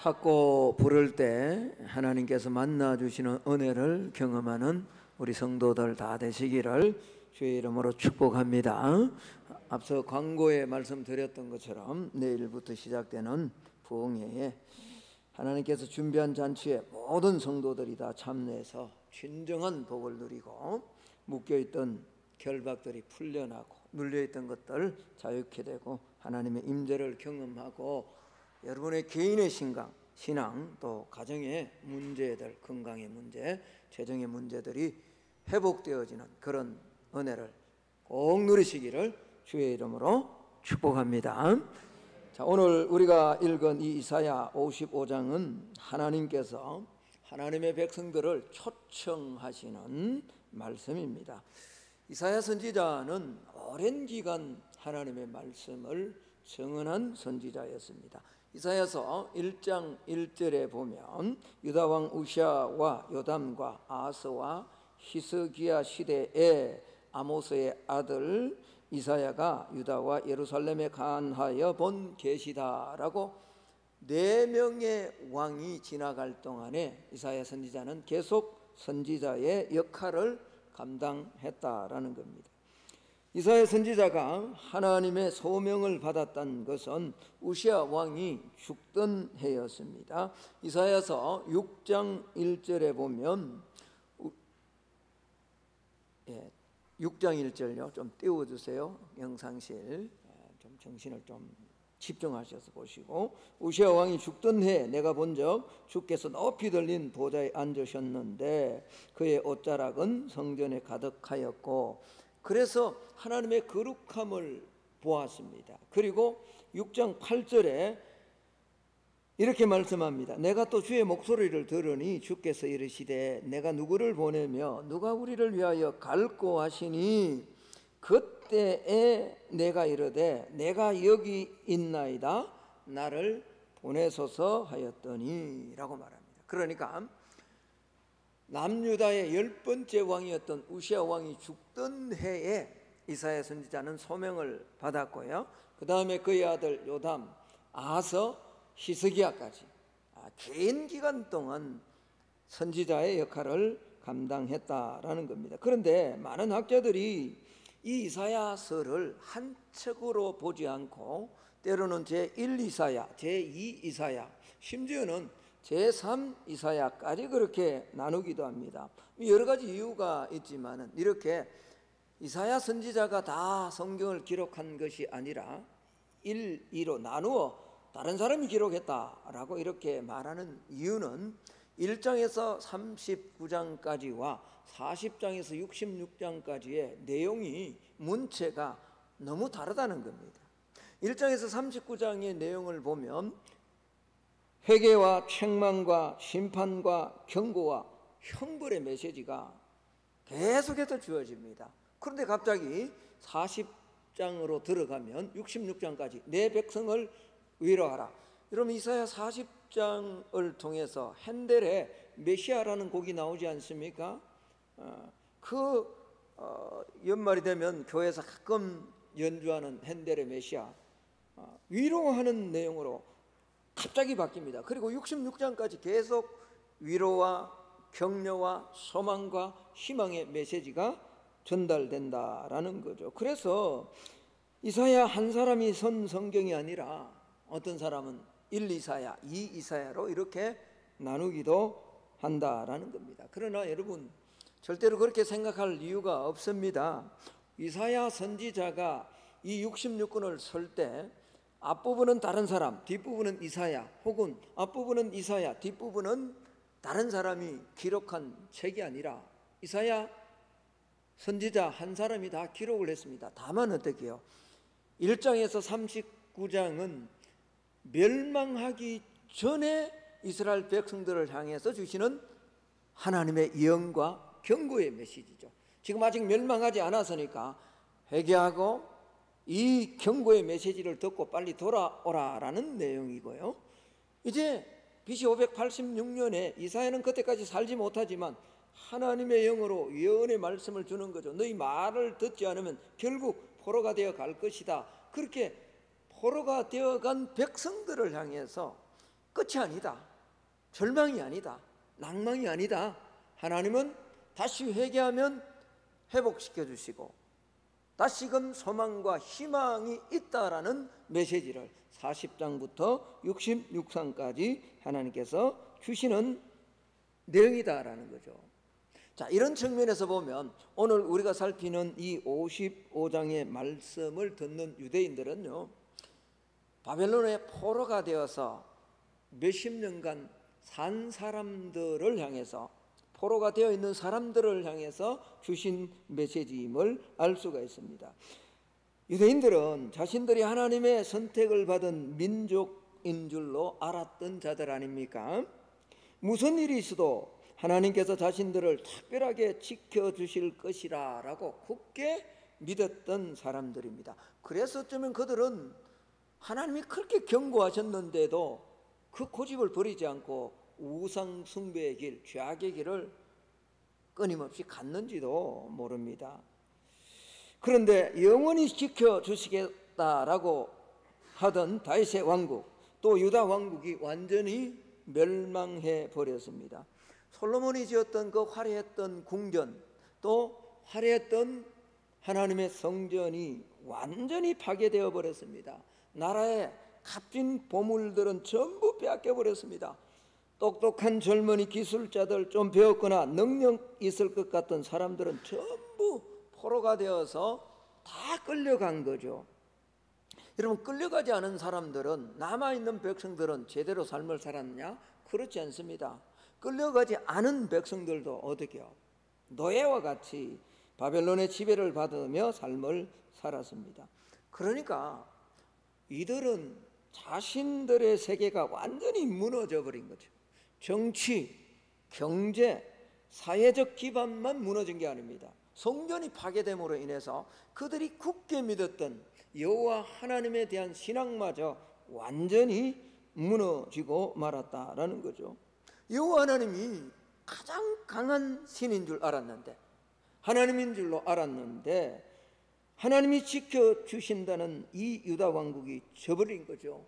찾고 부를 때 하나님께서 만나 주시는 은혜를 경험하는 우리 성도들 다 되시기를 주의 이름으로 축복합니다. 앞서 광고에 말씀드렸던 것처럼 내일부터 시작되는 부흥회에 하나님께서 준비한 잔치에 모든 성도들이 다 참여해서 진정한 복을 누리고 묶여있던 결박들이 풀려나고 눌려있던 것들 자유케 되고 하나님의 임재를 경험하고 여러분의 개인의 신앙 또 가정의 문제들, 건강의 문제, 재정의 문제들이 회복되어지는 그런 은혜를 꼭 누리시기를 주의 이름으로 축복합니다. 자, 오늘 우리가 읽은 이 이사야 55장은 하나님께서 하나님의 백성들을 초청하시는 말씀입니다. 이사야 선지자는 오랜 기간 하나님의 말씀을 증언한 선지자였습니다. 이사야서 1장 1절에 보면 유다 왕 우시아와 요담과 아하스와 히스기야 시대에 아모스의 아들 이사야가 유다와 예루살렘에 간하여 본 계시다라고 4명의 왕이 지나갈 동안에 이사야 선지자는 계속 선지자의 역할을 감당했다라는 겁니다. 이사야 선지자가 하나님의 소명을 받았던 것은 우시아 왕이 죽던 해였습니다. 이사야서 6장 1절에 보면 6장 1절요. 좀 띄워주세요. 영상실 좀 정신을 좀 집중하셔서 보시고 우시아 왕이 죽던 해 내가 본적 주께서 높이 들린 보좌에 앉으셨는데 그의 옷자락은 성전에 가득하였고 그래서 하나님의 거룩함을 보았습니다. 그리고 6장 8절에 이렇게 말씀합니다. 내가 또 주의 목소리를 들으니 주께서 이르시되 내가 누구를 보내며 누가 우리를 위하여 갈고 하시니 그때에 내가 이르되 내가 여기 있나이다 나를 보내소서 하였더니 라고 말합니다. 그러니까 남유다의 10번째 왕이었던 우시아 왕이 죽던 해에 이사야 선지자는 소명을 받았고요. 그 다음에 그의 아들 요담, 아하스, 히스기야까지 긴 기간 동안 선지자의 역할을 감당했다라는 겁니다. 그런데 많은 학자들이 이 이사야서를 한 척으로 보지 않고 때로는 제1 이사야, 제2 이사야, 심지어는 제3 이사야까지 그렇게 나누기도 합니다. 여러 가지 이유가 있지만 이렇게 이사야 선지자가 다 성경을 기록한 것이 아니라 1, 2로 나누어 다른 사람이 기록했다라고 이렇게 말하는 이유는 1장에서 39장까지와 40장에서 66장까지의 내용이 문체가 너무 다르다는 겁니다. 1장에서 39장의 내용을 보면 회개와 책망과 심판과 경고와 형벌의 메시지가 계속해서 주어집니다. 그런데 갑자기 40장으로 들어가면 66장까지 내 백성을 위로하라. 여러분 이사야 40장을 통해서 핸델의 메시아라는 곡이 나오지 않습니까? 연말이 되면 교회에서 가끔 연주하는 핸델의 메시아 위로하는 내용으로 갑자기 바뀝니다. 그리고 66장까지 계속 위로와 격려와 소망과 희망의 메시지가 전달된다라는 거죠. 그래서 이사야 한 사람이 쓴 성경이 아니라 어떤 사람은 1 이사야, 2 이사야로 이렇게 나누기도 한다라는 겁니다. 그러나 여러분 절대로 그렇게 생각할 이유가 없습니다. 이사야 선지자가 이 66권을 쓸 때 앞부분은 다른 사람, 뒷부분은 이사야, 혹은 앞부분은 이사야, 뒷부분은 다른 사람이 기록한 책이 아니라 이사야 선지자 한 사람이 다 기록을 했습니다. 다만 어떻게요? 1장에서 39장은 멸망하기 전에 이스라엘 백성들을 향해서 주시는 하나님의 예언과 경고의 메시지죠. 지금 아직 멸망하지 않았으니까 회개하고 이 경고의 메시지를 듣고 빨리 돌아오라라는 내용이고요. 이제 BC 586년에 이사야는 그때까지 살지 못하지만 하나님의 영으로 예언의 말씀을 주는 거죠. 너희 말을 듣지 않으면 결국 포로가 되어 갈 것이다. 그렇게 포로가 되어간 백성들을 향해서 끝이 아니다. 절망이 아니다. 낭망이 아니다. 하나님은 다시 회개하면 회복시켜 주시고 다시금 소망과 희망이 있다라는 메시지를 40장부터 66장까지 하나님께서 주시는 내용이다라는 거죠. 자, 이런 측면에서 보면 오늘 우리가 살피는 이 55장의 말씀을 듣는 유대인들은요, 바벨론의 포로가 되어서 몇십 년간 산 사람들을 향해서, 포로가 되어 있는 사람들을 향해서 주신 메시지임을 알 수가 있습니다. 유대인들은 자신들이 하나님의 선택을 받은 민족인 줄로 알았던 자들 아닙니까? 무슨 일이 있어도 하나님께서 자신들을 특별하게 지켜주실 것이라 라고 굳게 믿었던 사람들입니다. 그래서 어쩌면 그들은 하나님이 그렇게 경고하셨는데도 그 고집을 버리지 않고 우상 숭배의 길, 죄악의 길을 끊임없이 갔는지도 모릅니다. 그런데 영원히 지켜주시겠다라고 하던 다윗의 왕국, 또 유다 왕국이 완전히 멸망해 버렸습니다. 솔로몬이 지었던 그 화려했던 궁전, 또 화려했던 하나님의 성전이 완전히 파괴되어 버렸습니다. 나라의 값진 보물들은 전부 빼앗겨 버렸습니다. 똑똑한 젊은이 기술자들, 좀 배웠거나 능력 있을 것 같은 사람들은 전부 포로가 되어서 다 끌려간 거죠. 여러분, 끌려가지 않은 사람들은, 남아있는 백성들은 제대로 삶을 살았느냐? 그렇지 않습니다. 끌려가지 않은 백성들도 어떻게요? 노예와 같이 바벨론의 지배를 받으며 삶을 살았습니다. 그러니까 이들은 자신들의 세계가 완전히 무너져 버린 거죠. 정치, 경제, 사회적 기반만 무너진 게 아닙니다. 성전이 파괴됨으로 인해서 그들이 굳게 믿었던 여호와 하나님에 대한 신앙마저 완전히 무너지고 말았다라는 거죠. 여호와 하나님이 가장 강한 신인 줄 알았는데, 하나님인 줄로 알았는데 하나님이 지켜주신다는 이 유다 왕국이 져버린 거죠.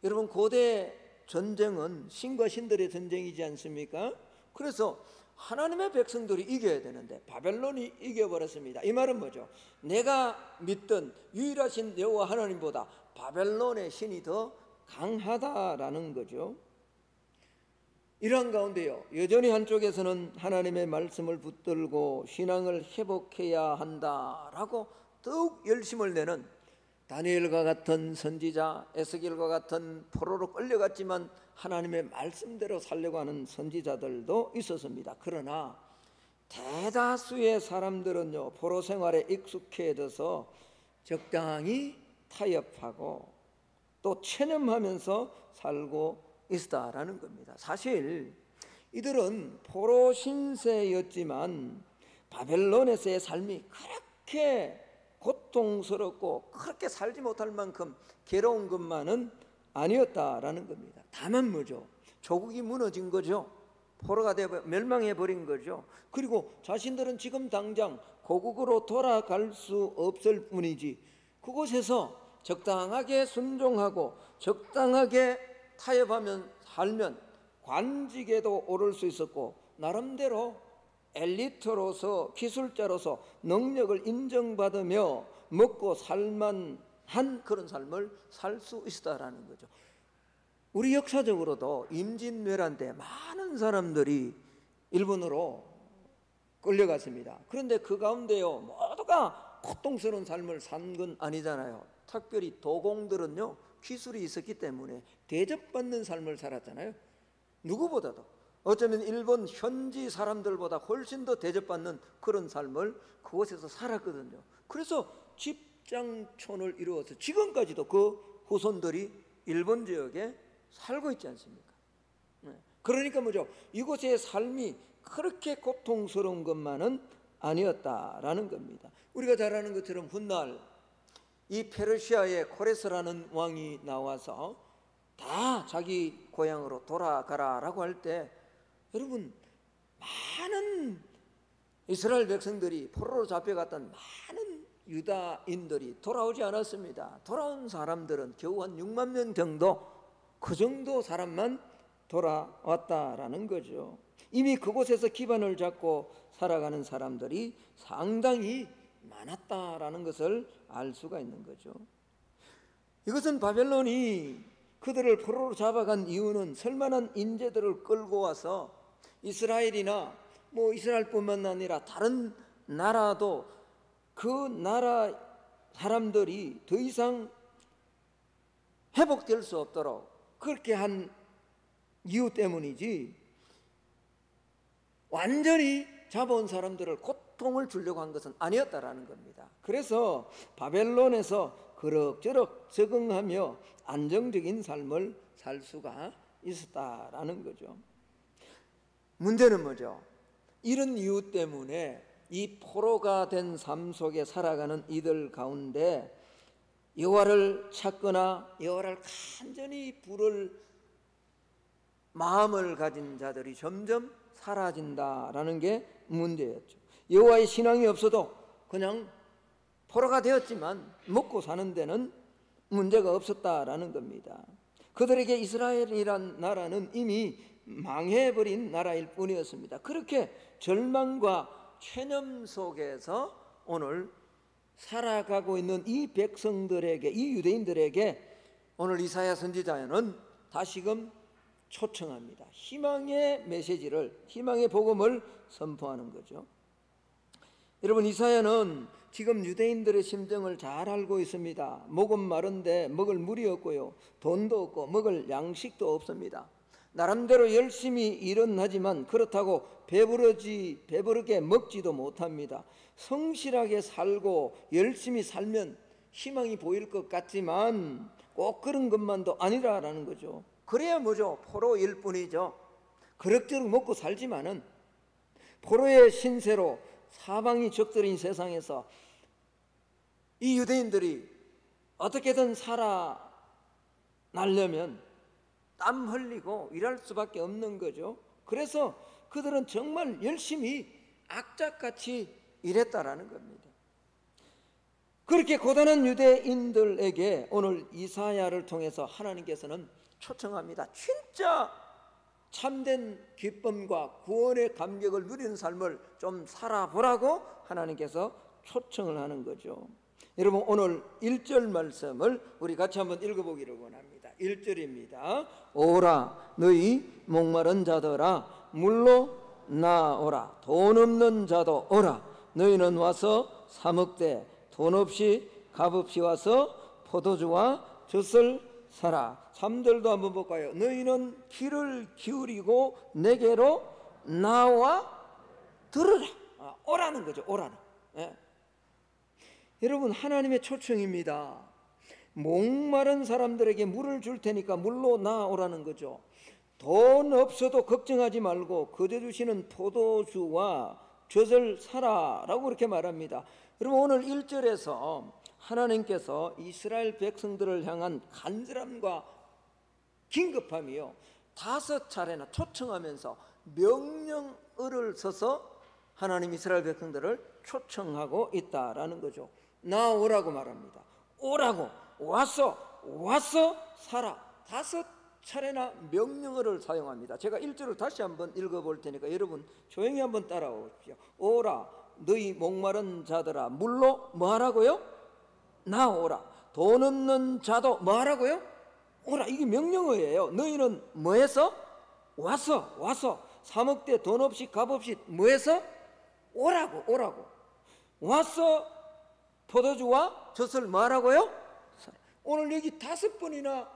여러분, 고대 전쟁은 신과 신들의 전쟁이지 않습니까? 그래서 하나님의 백성들이 이겨야 되는데 바벨론이 이겨버렸습니다. 이 말은 뭐죠? 내가 믿던 유일하신 여호와 하나님보다 바벨론의 신이 더 강하다라는 거죠. 이러한 가운데요, 여전히 한쪽에서는 하나님의 말씀을 붙들고 신앙을 회복해야 한다라고 더욱 열심을 내는 다니엘과 같은 선지자, 에스겔과 같은 포로로 끌려갔지만 하나님의 말씀대로 살려고 하는 선지자들도 있었습니다. 그러나 대다수의 사람들은요, 포로 생활에 익숙해져서 적당히 타협하고 또 체념하면서 살고 있다라는 겁니다. 사실 이들은 포로 신세였지만 바벨론에서의 삶이 그렇게 고통스럽고 그렇게 살지 못할 만큼 괴로운 것만은 아니었다라는 겁니다. 다만 뭐죠? 조국이 무너진 거죠. 포로가 되어 멸망해 버린 거죠. 그리고 자신들은 지금 당장 고국으로 돌아갈 수 없을 뿐이지, 그곳에서 적당하게 순종하고 적당하게 타협하면 살면 관직에도 오를 수 있었고, 나름대로 엘리트로서, 기술자로서 능력을 인정받으며 먹고 살만한 그런 삶을 살 수 있다라는 거죠. 우리 역사적으로도 임진왜란 때 많은 사람들이 일본으로 끌려갔습니다. 그런데 그 가운데요, 모두가 고통스러운 삶을 산 건 아니잖아요. 특별히 도공들은요, 기술이 있었기 때문에 대접받는 삶을 살았잖아요. 누구보다도, 어쩌면 일본 현지 사람들보다 훨씬 더 대접받는 그런 삶을 그곳에서 살았거든요. 그래서 집장촌을 이루어서 지금까지도 그 후손들이 일본 지역에 살고 있지 않습니까? 그러니까 뭐죠? 이곳의 삶이 그렇게 고통스러운 것만은 아니었다라는 겁니다. 우리가 잘 아는 것처럼 훗날 이 페르시아의 코레스라는 왕이 나와서 다 자기 고향으로 돌아가라라고 할 때, 여러분, 많은 이스라엘 백성들이 포로로 잡혀갔던 많은 유다인들이 돌아오지 않았습니다. 돌아온 사람들은 겨우 한 6만 명 정도 그 정도 사람만 돌아왔다라는 거죠. 이미 그곳에서 기반을 잡고 살아가는 사람들이 상당히 많았다라는 것을 알 수가 있는 거죠. 이것은 바벨론이 그들을 포로로 잡아간 이유는 쓸만한 인재들을 끌고 와서 이스라엘이나 이스라엘뿐만 아니라 다른 나라도 그 나라 사람들이 더 이상 회복될 수 없도록 그렇게 한 이유 때문이지, 완전히 잡아온 사람들을 고통을 주려고 한 것은 아니었다라는 겁니다. 그래서 바벨론에서 그럭저럭 적응하며 안정적인 삶을 살 수가 있었다라는 거죠. 문제는 뭐죠? 이런 이유 때문에 이 포로가 된 삶 속에 살아가는 이들 가운데 여호와를 찾거나 여호와를 간절히 부를 마음을 가진 자들이 점점 사라진다라는 게 문제였죠. 여호와의 신앙이 없어도 그냥 포로가 되었지만 먹고 사는 데는 문제가 없었다라는 겁니다. 그들에게 이스라엘이란 나라는 이미 망해버린 나라일 뿐이었습니다. 그렇게 절망과 체념 속에서 오늘 살아가고 있는 이 백성들에게, 이 유대인들에게 오늘 이사야 선지자는 다시금 초청합니다. 희망의 메시지를, 희망의 복음을 선포하는 거죠. 여러분, 이사야는 지금 유대인들의 심정을 잘 알고 있습니다. 목은 마른데 먹을 물이 없고요, 돈도 없고 먹을 양식도 없습니다. 나름대로 열심히 일은 하지만 그렇다고 배부르게 먹지도 못합니다. 성실하게 살고 열심히 살면 희망이 보일 것 같지만 꼭 그런 것만도 아니라는 거죠. 그래야 뭐죠? 포로일 뿐이죠. 그럭저럭 먹고 살지만은 포로의 신세로 사방이 적들인 세상에서 이 유대인들이 어떻게든 살아나려면 땀 흘리고 일할 수밖에 없는 거죠. 그래서 그들은 정말 열심히 악착같이 일했다라는 겁니다. 그렇게 고단한 유대인들에게 오늘 이사야를 통해서 하나님께서는 초청합니다. 진짜 참된 기쁨과 구원의 감격을 누리는 삶을 좀 살아보라고 하나님께서 초청을 하는 거죠. 여러분, 오늘 1절 말씀을 우리 같이 한번 읽어보기를 원합니다. 1절입니다. 오라 너희 목마른 자들아 물로 나오라. 돈 없는 자도 오라. 너희는 와서 사 먹되 돈 없이 값없이 와서 포도주와 젖을 사라. 3절도 한번 볼까요? 너희는 귀를 기울이고 내게로 나와 들으라. 오라는 거죠. 오라는. 예. 여러분, 하나님의 초청입니다. 목마른 사람들에게 물을 줄 테니까 물로 나오라는 거죠. 돈 없어도 걱정하지 말고 거저 주시는 포도주와 젖을 사라라고 그렇게 말합니다. 여러분, 오늘 1절에서 하나님께서 이스라엘 백성들을 향한 간절함과 긴급함이요 5차례나 초청하면서 명령어를 써서 하나님 이스라엘 백성들을 초청하고 있다라는 거죠. 나오라고 말합니다. 오라고, 와서 살아. 5차례나 명령어를 사용합니다. 제가 1절을 다시 한번 읽어볼 테니까 여러분 조용히 한번 따라오십시오. 오라 너희 목마른 자들아 물로 뭐하라고요? 나오라. 돈 없는 자도 뭐하라고요? 오라. 이게 명령어예요. 너희는 뭐해서? 와서 사 먹되 돈 없이 값없이 뭐해서? 오라고. 와서 포도주와 젖을 뭐하라고요? 오늘 여기 5번이나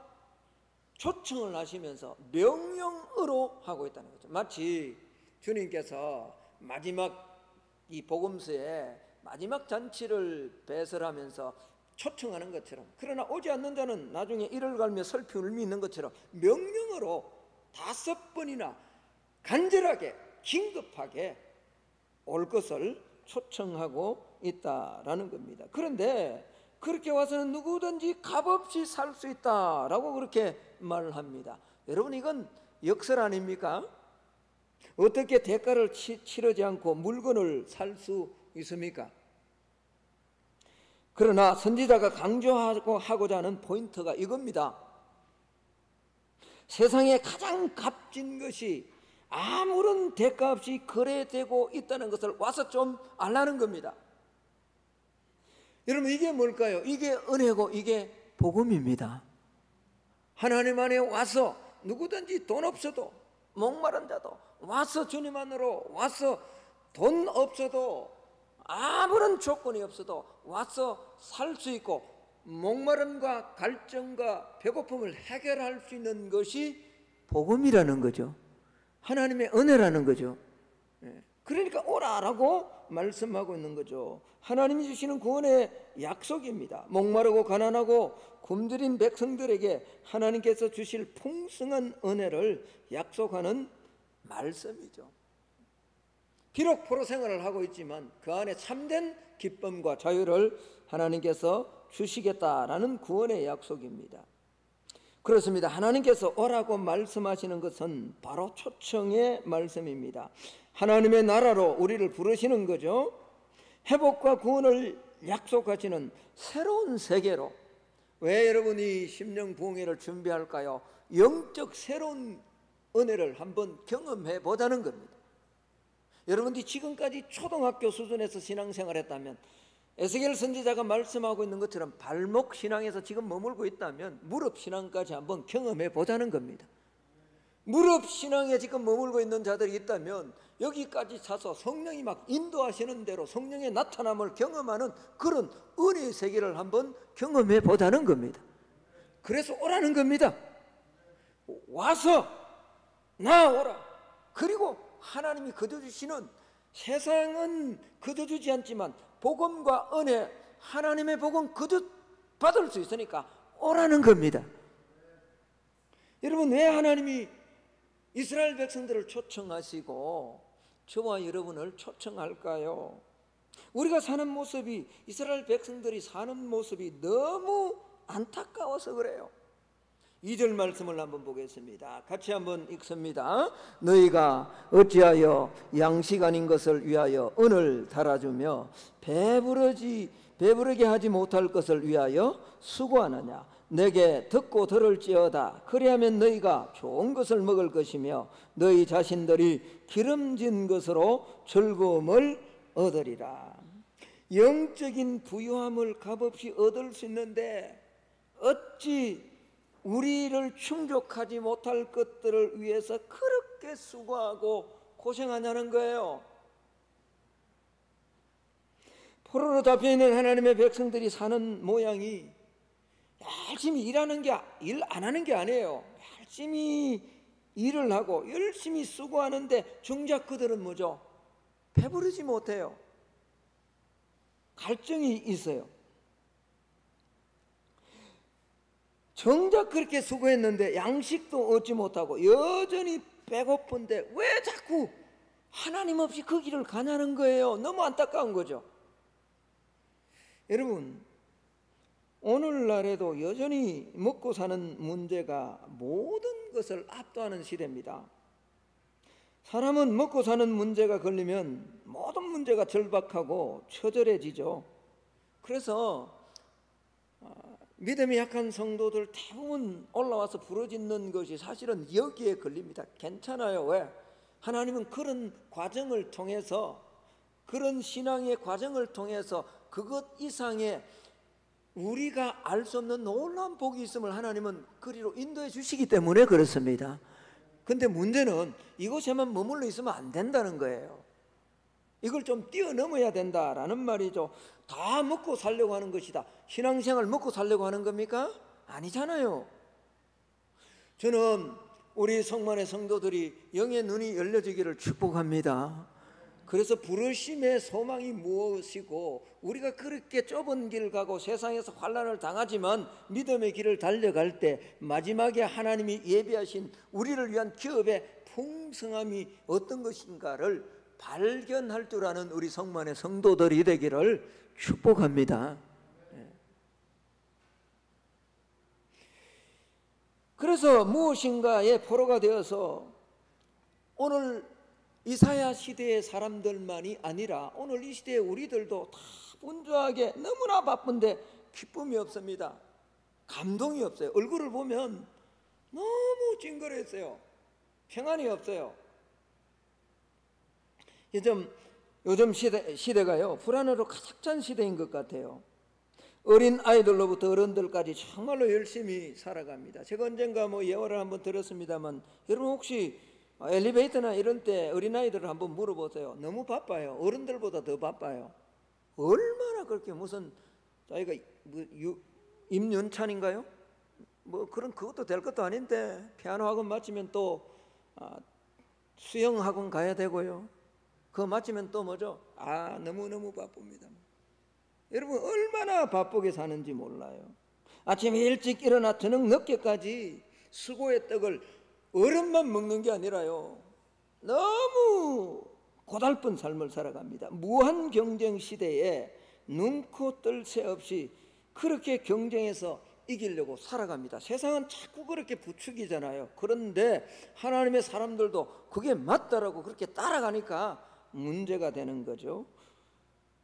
초청을 하시면서 명령어로 하고 있다는 거죠. 마치 주님께서 마지막 이 복음서에 마지막 잔치를 배설하면서 초청하는 것처럼, 그러나 오지 않는 자는 나중에 이를 갈며 설피 울미 있는 것처럼 명령어로 5번이나 간절하게 긴급하게 올 것을 초청하고 있다라는 겁니다. 그런데 그렇게 와서는 누구든지 값없이 살 수 있다라고 그렇게 말을 합니다. 여러분, 이건 역설 아닙니까? 어떻게 대가를 치르지 않고 물건을 살 수 있습니까? 그러나 선지자가 강조하고자 하는 포인트가 이겁니다. 세상에 가장 값진 것이 아무런 대가 없이 거래되고 있다는 것을 와서 좀 알라는 겁니다. 여러분, 이게 뭘까요? 이게 은혜고 이게 복음입니다. 하나님 안에 와서 누구든지 돈 없어도, 목마른 자도 와서 주님 안으로 와서 돈 없어도, 아무런 조건이 없어도 와서 살 수 있고 목마름과 갈증과 배고픔을 해결할 수 있는 것이 복음이라는 거죠. 하나님의 은혜라는 거죠. 그러니까 오라라고 말씀하고 있는 거죠. 하나님이 주시는 구원의 약속입니다. 목마르고 가난하고 굶주린 백성들에게 하나님께서 주실 풍성한 은혜를 약속하는 말씀이죠. 비록 포로 생활을 하고 있지만 그 안에 참된 기쁨과 자유를 하나님께서 주시겠다라는 구원의 약속입니다. 그렇습니다. 하나님께서 오라고 말씀하시는 것은 바로 초청의 말씀입니다. 하나님의 나라로 우리를 부르시는 거죠. 회복과 구원을 약속하시는 새로운 세계로. 왜 여러분이 심령 부흥회를 준비할까요? 영적 새로운 은혜를 한번 경험해 보자는 겁니다. 여러분들이 지금까지 초등학교 수준에서 신앙생활 했다면, 에스겔 선지자가 말씀하고 있는 것처럼 발목 신앙에서 지금 머물고 있다면 무릎 신앙까지 한번 경험해 보자는 겁니다. 무릎 신앙에 지금 머물고 있는 자들이 있다면 여기까지 차서 성령이 막 인도하시는 대로 성령의 나타남을 경험하는 그런 은혜의 세계를 한번 경험해 보자는 겁니다. 그래서 오라는 겁니다. 와서 나오라. 그리고 하나님이 거둬주시는, 세상은 거둬주지 않지만 복음과 은혜, 하나님의 복음 거듭 받을 수 있으니까 오라는 겁니다. 여러분, 왜 하나님이 이스라엘 백성들을 초청하시고 저와 여러분을 초청할까요? 우리가 사는 모습이, 이스라엘 백성들이 사는 모습이 너무 안타까워서 그래요. 2절 말씀을 한번 보겠습니다. 같이 한번 읽습니다. 너희가 어찌하여 양식 아닌 것을 위하여 은을 달아주며 배부르게 하지 못할 것을 위하여 수고하느냐. 내게 듣고 들을지어다. 그리하면 너희가 좋은 것을 먹을 것이며 너희 자신들이 기름진 것으로 즐거움을 얻으리라. 영적인 부유함을 값없이 얻을 수 있는데 어찌 우리를 충족하지 못할 것들을 위해서 그렇게 수고하고 고생하냐는 거예요. 포로로 잡혀있는 하나님의 백성들이 사는 모양이 열심히 일하는 게, 일 안 하는 게 아니에요. 열심히 일을 하고 열심히 수고하는데 정작 그들은 뭐죠? 배부르지 못해요. 갈증이 있어요. 정작 그렇게 수고했는데 양식도 얻지 못하고 여전히 배고픈데 왜 자꾸 하나님 없이 그 길을 가냐는 거예요. 너무 안타까운 거죠. 여러분, 오늘날에도 여전히 먹고 사는 문제가 모든 것을 압도하는 시대입니다. 사람은 먹고 사는 문제가 걸리면 모든 문제가 절박하고 처절해지죠. 그래서 믿음이 약한 성도들 대부분 올라와서 부르짖는 것이 사실은 여기에 걸립니다. 괜찮아요. 왜? 하나님은 그런 과정을 통해서, 그런 신앙의 과정을 통해서 그것 이상의 우리가 알 수 없는 놀라운 복이 있음을 하나님은 그리로 인도해 주시기 때문에 그렇습니다. 근데 문제는 이곳에만 머물러 있으면 안 된다는 거예요. 이걸 좀 뛰어넘어야 된다라는 말이죠. 다 먹고 살려고 하는 것이다. 신앙생활 먹고 살려고 하는 겁니까? 아니잖아요. 저는 우리 성만의 성도들이 영의 눈이 열려지기를 축복합니다. 그래서 부르심의 소망이 무엇이고, 우리가 그렇게 좁은 길 가고 세상에서 환난을 당하지만 믿음의 길을 달려갈 때 마지막에 하나님이 예비하신 우리를 위한 기업의 풍성함이 어떤 것인가를 발견할 줄 아는 우리 성만의 성도들이 되기를 축복합니다. 그래서 무엇인가의 포로가 되어서 오늘 이사야 시대의 사람들만이 아니라 오늘 이 시대의 우리들도 다 분주하게 너무나 바쁜데 기쁨이 없습니다. 감동이 없어요. 얼굴을 보면 너무 찡그렸어요. 평안이 없어요. 요즘 시대가요, 불안으로 가득 찬 시대인 것 같아요. 어린 아이들로부터 어른들까지 정말로 열심히 살아갑니다. 제가 언젠가 예화를 한번 들었습니다만, 여러분 혹시 엘리베이터나 이런 때 어린아이들을 한번 물어보세요. 너무 바빠요. 어른들보다 더 바빠요. 얼마나 그렇게 무슨 자기가 임윤찬인가요? 그것도 될 것도 아닌데 피아노 학원 마치면 또 수영 학원 가야 되고요. 그거 마치면 또 뭐죠? 너무너무 바쁩니다. 여러분 얼마나 바쁘게 사는지 몰라요. 아침에 일찍 일어나 저녁 늦게까지 수고의 떡을 어른만 먹는 게 아니라요, 너무 고달픈 삶을 살아갑니다. 무한 경쟁 시대에 눈코 뜰 새 없이 그렇게 경쟁해서 이기려고 살아갑니다. 세상은 자꾸 그렇게 부추기잖아요. 그런데 하나님의 사람들도 그게 맞다라고 그렇게 따라가니까 문제가 되는 거죠.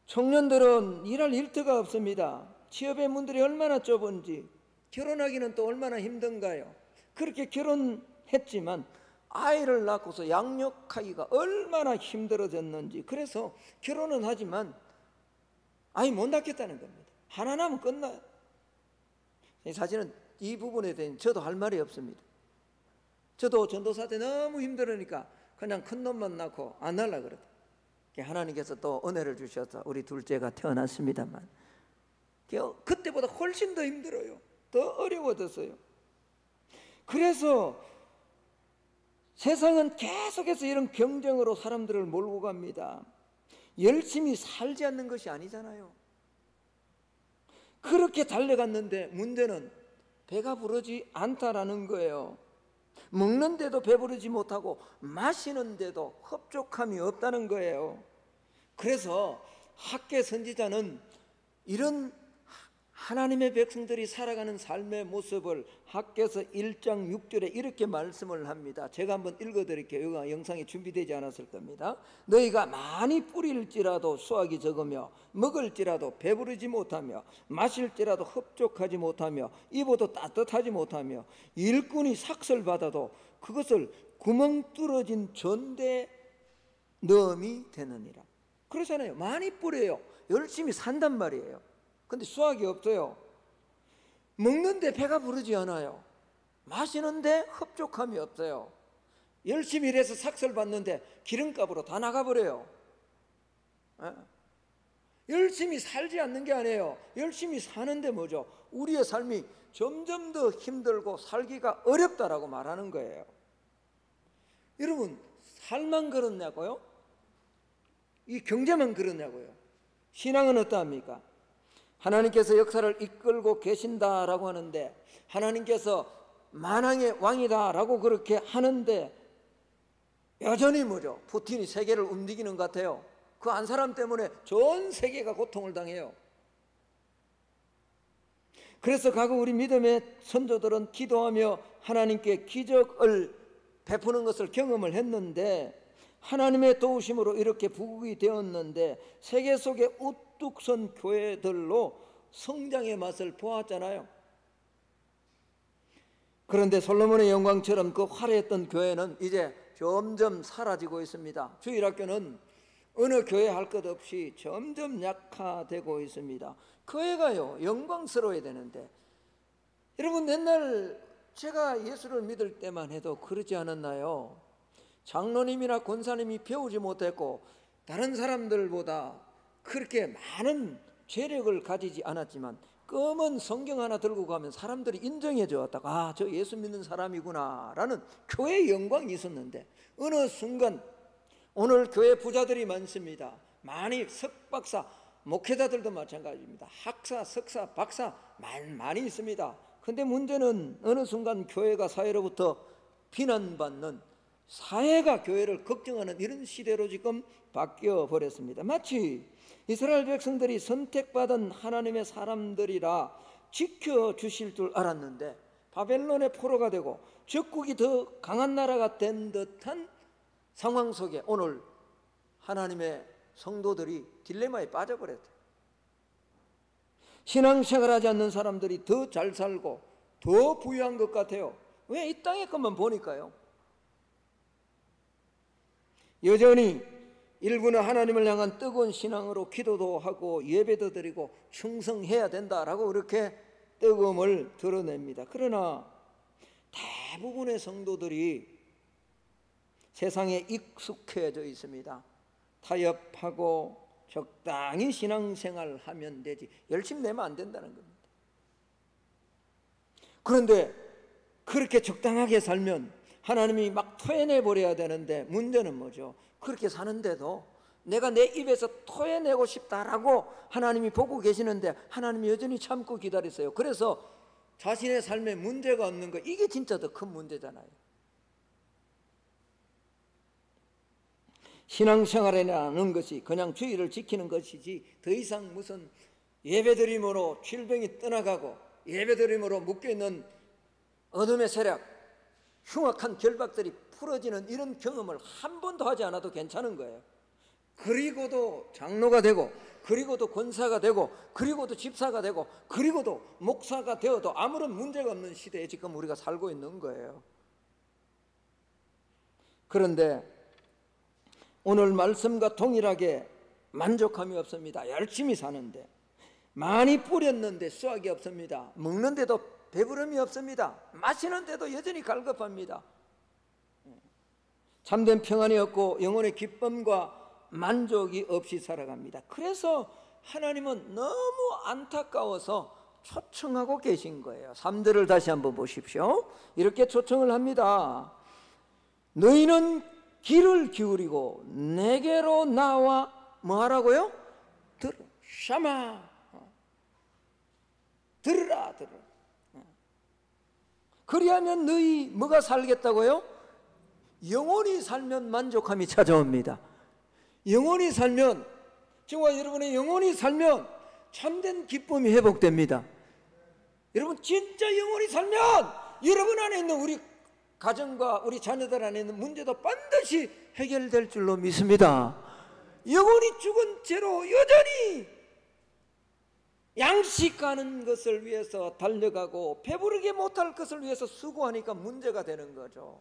청년들은 일할 일터가 없습니다. 취업의 문들이 얼마나 좁은지, 결혼하기는 또 얼마나 힘든가요. 그렇게 결혼했지만 아이를 낳고서 양육하기가 얼마나 힘들어졌는지, 그래서 결혼은 하지만 아이 못 낳겠다는 겁니다. 하나 낳으면 끝나요. 사실은 이 부분에 대해 저도 할 말이 없습니다. 저도 전도사 때 너무 힘들으니까 그냥 큰 놈만 낳고 안 낳으려고 그러더라고요. 하나님께서 또 은혜를 주셔서 우리 둘째가 태어났습니다만 그때보다 훨씬 더 힘들어요. 더 어려워졌어요. 그래서 세상은 계속해서 이런 경쟁으로 사람들을 몰고 갑니다. 열심히 살지 않는 것이 아니잖아요. 그렇게 달려갔는데 문제는 배가 부르지 않다라는 거예요. 먹는데도 배부르지 못하고 마시는데도 흡족함이 없다는 거예요. 그래서 학개 선지자는 이런 하나님의 백성들이 살아가는 삶의 모습을 학개서 1장 6절에 이렇게 말씀을 합니다. 제가 한번 읽어드릴게요. 이거 영상이 준비되지 않았을 겁니다. 너희가 많이 뿌릴지라도 수확이 적으며 먹을지라도 배부르지 못하며 마실지라도 흡족하지 못하며 입어도 따뜻하지 못하며 일꾼이 삭설 받아도 그것을 구멍 뚫어진 전대 넣음이 되느니라. 그러잖아요. 많이 뿌려요. 열심히 산단 말이에요. 근데 수확이 없어요. 먹는데 배가 부르지 않아요. 마시는데 흡족함이 없어요. 열심히 일해서 삭설 받는데 기름값으로 다 나가버려요. 열심히 살지 않는 게 아니에요. 열심히 사는데 뭐죠? 우리의 삶이 점점 더 힘들고 살기가 어렵다라고 말하는 거예요. 여러분, 살만 그렇냐고요? 이 경제만 그렇냐고요? 신앙은 어떠합니까? 하나님께서 역사를 이끌고 계신다라고 하는데, 하나님께서 만왕의 왕이다라고 그렇게 하는데 여전히 뭐죠? 푸틴이 세계를 움직이는 것 같아요. 그 한 사람 때문에 전 세계가 고통을 당해요. 그래서 과거 우리 믿음의 선조들은 기도하며 하나님께 기적을 베푸는 것을 경험을 했는데, 하나님의 도우심으로 이렇게 부국이 되었는데 세계 속에 우뚝 선 교회들로 성장의 맛을 보았잖아요. 그런데 솔로몬의 영광처럼 그 화려했던 교회는 이제 점점 사라지고 있습니다. 주일학교는 어느 교회 할 것 없이 점점 약화되고 있습니다. 교회가요, 영광스러워야 되는데, 여러분 옛날 제가 예수를 믿을 때만 해도 그러지 않았나요? 장로님이나 권사님이 배우지 못했고 다른 사람들보다 그렇게 많은 재력을 가지지 않았지만 검은 성경 하나 들고 가면 사람들이 인정해 주었다가 저 예수 믿는 사람이구나 라는 교회의 영광이 있었는데, 어느 순간 오늘 교회 부자들이 많습니다. 많이 석박사, 목회자들도 마찬가지입니다. 학사, 석사, 박사 많이 있습니다. 근데 문제는 어느 순간 교회가 사회로부터 비난받는, 사회가 교회를 걱정하는 이런 시대로 지금 바뀌어 버렸습니다. 마치 이스라엘 백성들이 선택받은 하나님의 사람들이라 지켜주실 줄 알았는데 바벨론의 포로가 되고 적국이 더 강한 나라가 된 듯한 상황 속에 오늘 하나님의 성도들이 딜레마에 빠져버렸대요. 신앙생활하지 않는 사람들이 더 잘 살고 더 부유한 것 같아요. 왜 이 땅의 것만 보니까요. 여전히 일부는 하나님을 향한 뜨거운 신앙으로 기도도 하고 예배도 드리고 충성해야 된다라고 그렇게 뜨거움을 드러냅니다. 그러나 대부분의 성도들이 세상에 익숙해져 있습니다. 타협하고 적당히 신앙생활 하면 되지 열심히 내면 안 된다는 겁니다. 그런데 그렇게 적당하게 살면 하나님이 막 토해내 버려야 되는데 문제는 뭐죠? 그렇게 사는데도 내가 내 입에서 토해내고 싶다라고 하나님이 보고 계시는데 하나님이 여전히 참고 기다리세요. 그래서 자신의 삶에 문제가 없는 거, 이게 진짜 더 큰 문제잖아요. 신앙생활이라는 것이 그냥 주의를 지키는 것이지 더 이상 무슨 예배드림으로 질병이 떠나가고 예배드림으로 묶여있는 어둠의 세력, 흉악한 결박들이 풀어지는 이런 경험을 한 번도 하지 않아도 괜찮은 거예요. 그리고도 장로가 되고 그리고도 권사가 되고 그리고도 집사가 되고 그리고도 목사가 되어도 아무런 문제가 없는 시대에 지금 우리가 살고 있는 거예요. 그런데 오늘 말씀과 동일하게 만족함이 없습니다. 열심히 사는데 많이 뿌렸는데 수확이 없습니다. 먹는데도 배부름이 없습니다. 마시는데도 여전히 갈급합니다. 참된 평안이 없고 영혼의 기쁨과 만족이 없이 살아갑니다. 그래서 하나님은 너무 안타까워서 초청하고 계신 거예요. 3절을 다시 한번 보십시오. 이렇게 초청을 합니다. 너희는 귀를 기울이고 내게로 나와 뭐 하라고요? 샤마, 들으라. 그리하면 너희 뭐가 살겠다고요? 영원히 살면 만족함이 찾아옵니다. 영원히 살면, 저와 여러분의 영원히 살면 참된 기쁨이 회복됩니다. 여러분 진짜 영원히 살면 여러분 안에 있는 우리 가정과 우리 자녀들 안에 있는 문제도 반드시 해결될 줄로 믿습니다. 영원히 죽은 채로 여전히 양식하는 것을 위해서 달려가고 배부르게 못할 것을 위해서 수고하니까 문제가 되는 거죠.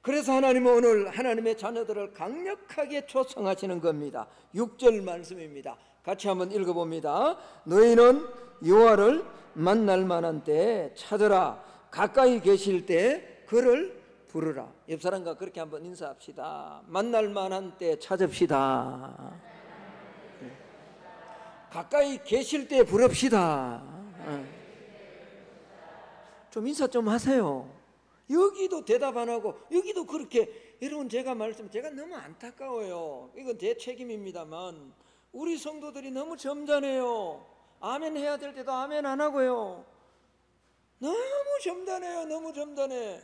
그래서 하나님은 오늘 하나님의 자녀들을 강력하게 초청하시는 겁니다. 6절 말씀입니다. 같이 한번 읽어봅니다. 너희는 여호와를 만날 만한 때 찾으라. 가까이 계실 때 그를 부르라. 옆 사람과 그렇게 한번 인사합시다. 만날 만한 때 찾읍시다. 가까이 계실 때 부릅시다. 좀 인사 좀 하세요. 여기도 대답 안 하고 여기도 그렇게. 여러분 제가 너무 안타까워요. 이건 제 책임입니다만 우리 성도들이 너무 점잖해요. 아멘 해야 될 때도 아멘 안 하고요. 너무 점잖해요. 너무 점잖해.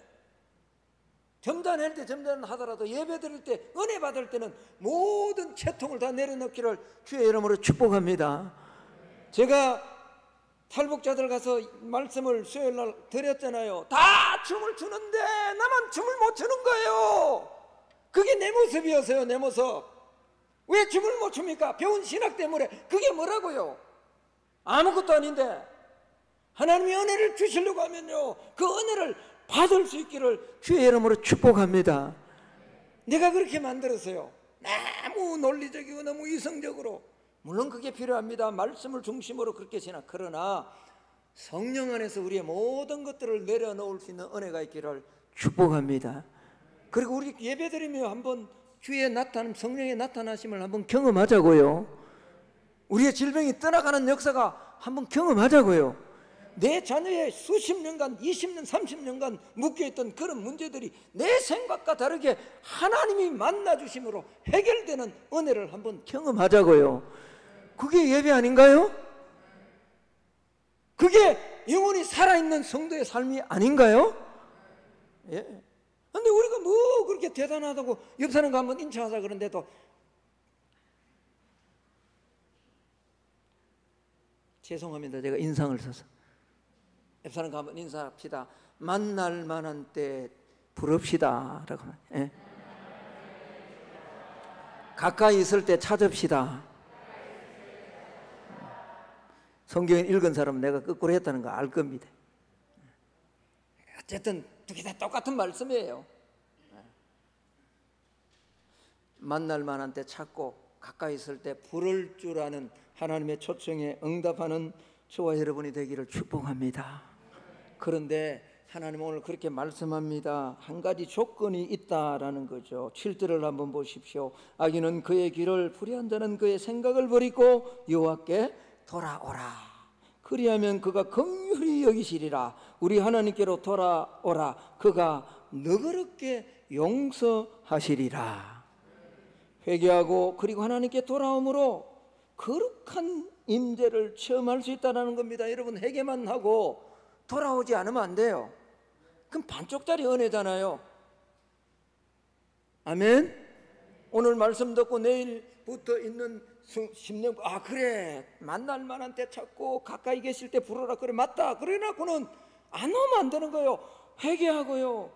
점잖할 때 점잖하더라도 예배 드릴 때 은혜 받을 때는 모든 채통을 다 내려놓기를 주의 이름으로 축복합니다. 제가 탈북자들 가서 말씀을 수요일날 드렸잖아요. 다 춤을 추는데 나만 춤을 못 추는 거예요. 그게 내 모습이었어요. 내 모습. 왜 춤을 못 춥니까? 배운 신학 때문에. 그게 뭐라고요? 아무것도 아닌데 하나님이 은혜를 주시려고 하면요 그 은혜를 받을 수 있기를 주의 이름으로 축복합니다. 내가 그렇게 만들었어요. 너무 논리적이고 너무 이성적으로. 물론 그게 필요합니다. 말씀을 중심으로 그렇게 지나. 그러나 성령 안에서 우리의 모든 것들을 내려놓을 수 있는 은혜가 있기를 축복합니다. 그리고 우리 예배드리며 한번 주의 나타남, 성령의 나타나심을 한번 경험하자고요. 우리의 질병이 떠나가는 역사가 한번 경험하자고요. 내 자녀의 수십 년간, 20년, 30년간 묶여있던 그런 문제들이 내 생각과 다르게 하나님이 만나주심으로 해결되는 은혜를 한번 경험하자고요. 그게 예배 아닌가요? 그게 영원히 살아있는 성도의 삶이 아닌가요? 예. 근데 우리가 뭐 그렇게 대단하다고 옆 사람과 한번 인사하자 그런데도 죄송합니다. 제가 인상을 써서. 옆 사람과 한번 인사합시다. 만날 만한 때 부릅시다. 라고. 예. 가까이 있을 때 찾읍시다. 성경 읽은 사람은 내가 거꾸로 했다는 거 알 겁니다. 어쨌든 두 개 다 똑같은 말씀이에요. 만날 만한 때 찾고 가까이 있을 때 부를 줄 아는 하나님의 초청에 응답하는 저와 여러분이 되기를 축복합니다. 그런데 하나님 오늘 그렇게 말씀합니다. 한 가지 조건이 있다라는 거죠. 7절을 한번 보십시오. 악인은 그의 길을, 불의한 자는 그의 생각을 버리고 여호와께 돌아오라. 그리하면 그가 긍휼히 여기시리라. 우리 하나님께로 돌아오라. 그가 너그럽게 용서하시리라. 회개하고 그리고 하나님께 돌아옴으로 거룩한 임재를 체험할 수 있다는 겁니다. 여러분, 회개만 하고 돌아오지 않으면 안 돼요. 그럼 반쪽짜리 은혜잖아요. 아멘. 오늘 말씀 듣고 내일부터 있는 10년, 아 그래, 만날 만한 때 찾고 가까이 계실 때 부르라. 그래, 맞다. 그래놓고는 안 오면 안 되는 거예요. 회개하고요,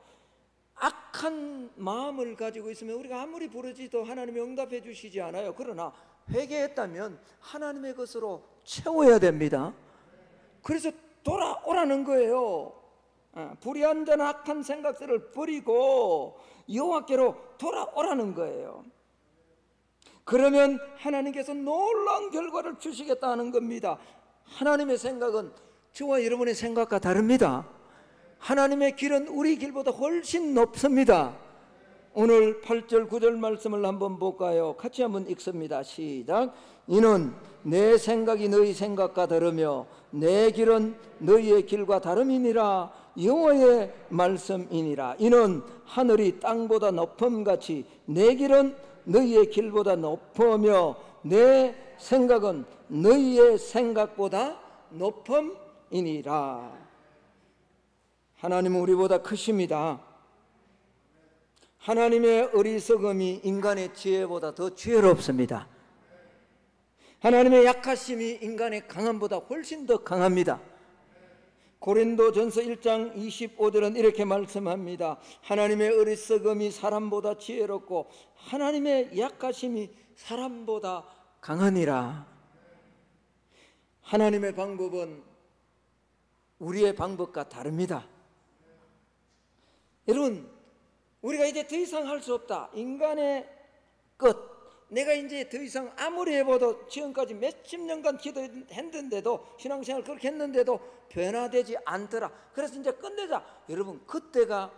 악한 마음을 가지고 있으면 우리가 아무리 부르지도 하나님이 응답해 주시지 않아요. 그러나 회개했다면 하나님의 것으로 채워야 됩니다. 그래서 돌아오라는 거예요. 불의한 자나 악한 생각들을 버리고 여호와께로 돌아오라는 거예요. 그러면 하나님께서 놀라운 결과를 주시겠다는 겁니다. 하나님의 생각은 저와 여러분의 생각과 다릅니다. 하나님의 길은 우리 길보다 훨씬 높습니다. 오늘 8절 9절 말씀을 한번 볼까요? 같이 한번 읽습니다. 시작. 이는 내 생각이 너희 생각과 다르며 내 길은 너희의 길과 다름이니라. 여호와의 말씀이니라. 이는 하늘이 땅보다 높음같이 내 길은 너희의 길보다 높으며 내 생각은 너희의 생각보다 높음이니라. 하나님은 우리보다 크십니다. 하나님의 어리석음이 인간의 지혜보다 더 지혜롭습니다. 하나님의 약하심이 인간의 강함보다 훨씬 더 강합니다. 고린도전서 1장 25절은 이렇게 말씀합니다. 하나님의 어리석음이 사람보다 지혜롭고 하나님의 약하심이 사람보다 강하니라. 하나님의 방법은 우리의 방법과 다릅니다. 여러분, 우리가 이제 더 이상 할 수 없다. 인간의 끝. 내가 이제 더 이상 아무리 해봐도 지금까지 몇십 년간 기도했는데도, 신앙생활 그렇게 했는데도 변화되지 않더라. 그래서 이제 끝내자. 여러분, 그때가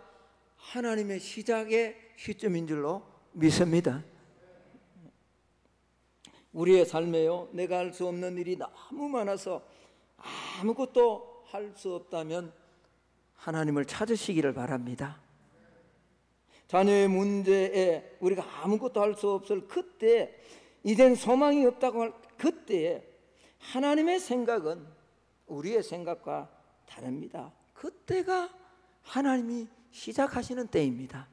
하나님의 시작의 시점인 줄로 믿습니다. 우리의 삶에요, 내가 할 수 없는 일이 너무 많아서 아무것도 할 수 없다면 하나님을 찾으시기를 바랍니다. 자녀의 문제에 우리가 아무것도 할 수 없을 그때, 이젠 소망이 없다고 할 그때에 하나님의 생각은 우리의 생각과 다릅니다. 그때가 하나님이 시작하시는 때입니다.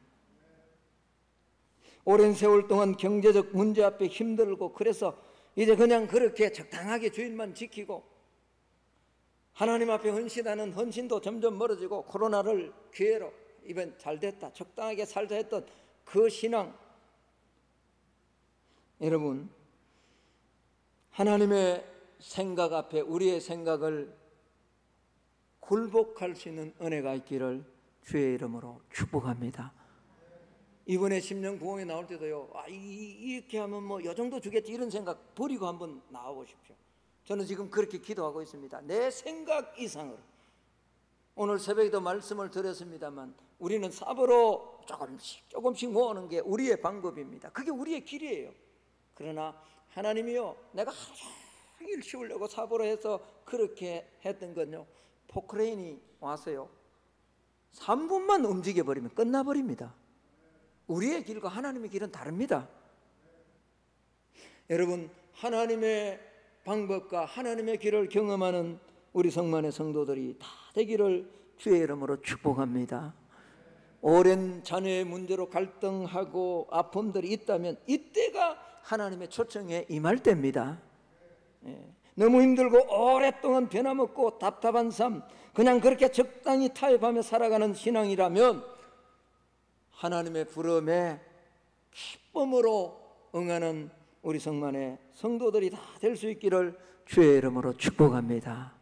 오랜 세월 동안 경제적 문제 앞에 힘들고, 그래서 이제 그냥 그렇게 적당하게 주일만 지키고 하나님 앞에 헌신하는 헌신도 점점 멀어지고, 코로나를 기회로 이번 잘 됐다, 적당하게 살자 했던 그 신앙, 여러분, 하나님의 생각 앞에 우리의 생각을 굴복할 수 있는 은혜가 있기를 주의 이름으로 축복합니다. 이번에 심령 부흥에 나올 때도요, 이렇게 하면 뭐 요 정도 주겠지, 이런 생각 버리고 한번 나와보십시오. 저는 지금 그렇게 기도하고 있습니다. 내 생각 이상으로. 오늘 새벽에도 말씀을 드렸습니다만, 우리는 삽으로 조금씩 모으는 게 우리의 방법입니다. 그게 우리의 길이에요. 그러나 하나님이요, 내가 하루 종일 쉬우려고 삽으로 해서 그렇게 했던 건요, 포크레인이 와서요 3분만 움직여버리면 끝나버립니다. 우리의 길과 하나님의 길은 다릅니다. 여러분, 하나님의 방법과 하나님의 길을 경험하는 우리 성만의 성도들이 다 되기를 주의 이름으로 축복합니다. 오랜 자녀의 문제로 갈등하고 아픔들이 있다면 이때가 하나님의 초청에 임할 때입니다. 너무 힘들고 오랫동안 변함없고 답답한 삶, 그냥 그렇게 적당히 타협하며 살아가는 신앙이라면 하나님의 부름에 기쁨으로 응하는 우리 성만의 성도들이 다 될 수 있기를 주의 이름으로 축복합니다.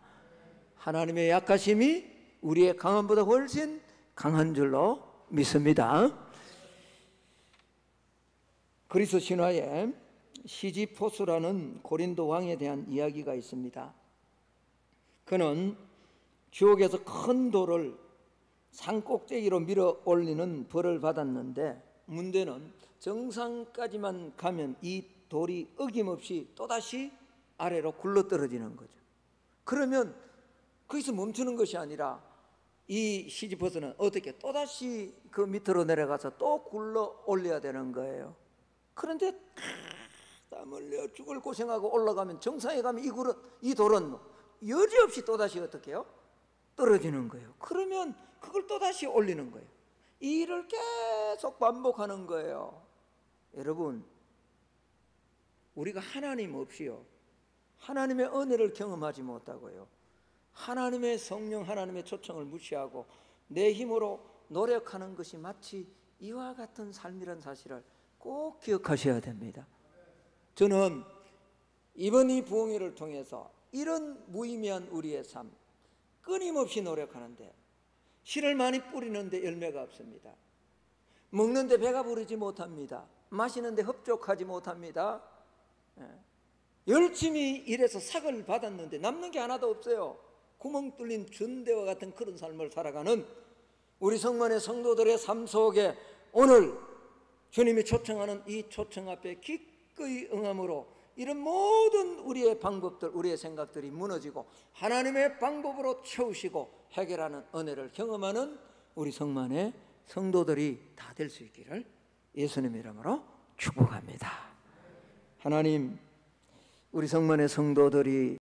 하나님의 약하심이 우리의 강함보다 훨씬 강한 줄로 믿습니다. 그리스 신화에 시지포스라는 고린도 왕에 대한 이야기가 있습니다. 그는 지옥에서 큰 돌을 산 꼭대기로 밀어 올리는 벌을 받았는데, 문제는 정상까지만 가면 이 돌이 어김없이 또다시 아래로 굴러떨어지는 거죠. 그러면 거기서 멈추는 것이 아니라 이 시지퍼스는 어떻게 또다시 그 밑으로 내려가서 또 굴러 올려야 되는 거예요. 그런데 땀 흘려 죽을 고생하고 올라가면, 정상에 가면 이 돌은 여지없이 또다시 어떻게 해요? 떨어지는 거예요. 그러면 그걸 또다시 올리는 거예요. 이 일을 계속 반복하는 거예요. 여러분, 우리가 하나님 없이요, 하나님의 은혜를 경험하지 못하고요, 하나님의 성령, 하나님의 초청을 무시하고 내 힘으로 노력하는 것이 마치 이와 같은 삶이라는 사실을 꼭 기억하셔야 됩니다. 저는 이번 이 부흥회를 통해서 이런 무의미한 우리의 삶, 끊임없이 노력하는데 씨를 많이 뿌리는데 열매가 없습니다. 먹는데 배가 부르지 못합니다. 마시는데 흡족하지 못합니다. 열심히 일해서 삭을 받았는데 남는 게 하나도 없어요. 구멍 뚫린 전대와 같은 그런 삶을 살아가는 우리 성만의 성도들의 삶 속에 오늘 주님이 초청하는 이 초청 앞에 기꺼이 응함으로 이런 모든 우리의 방법들, 우리의 생각들이 무너지고 하나님의 방법으로 채우시고 해결하는 은혜를 경험하는 우리 성만의 성도들이 다 될 수 있기를 예수님 이름으로 축복합니다. 하나님, 우리 성만의 성도들이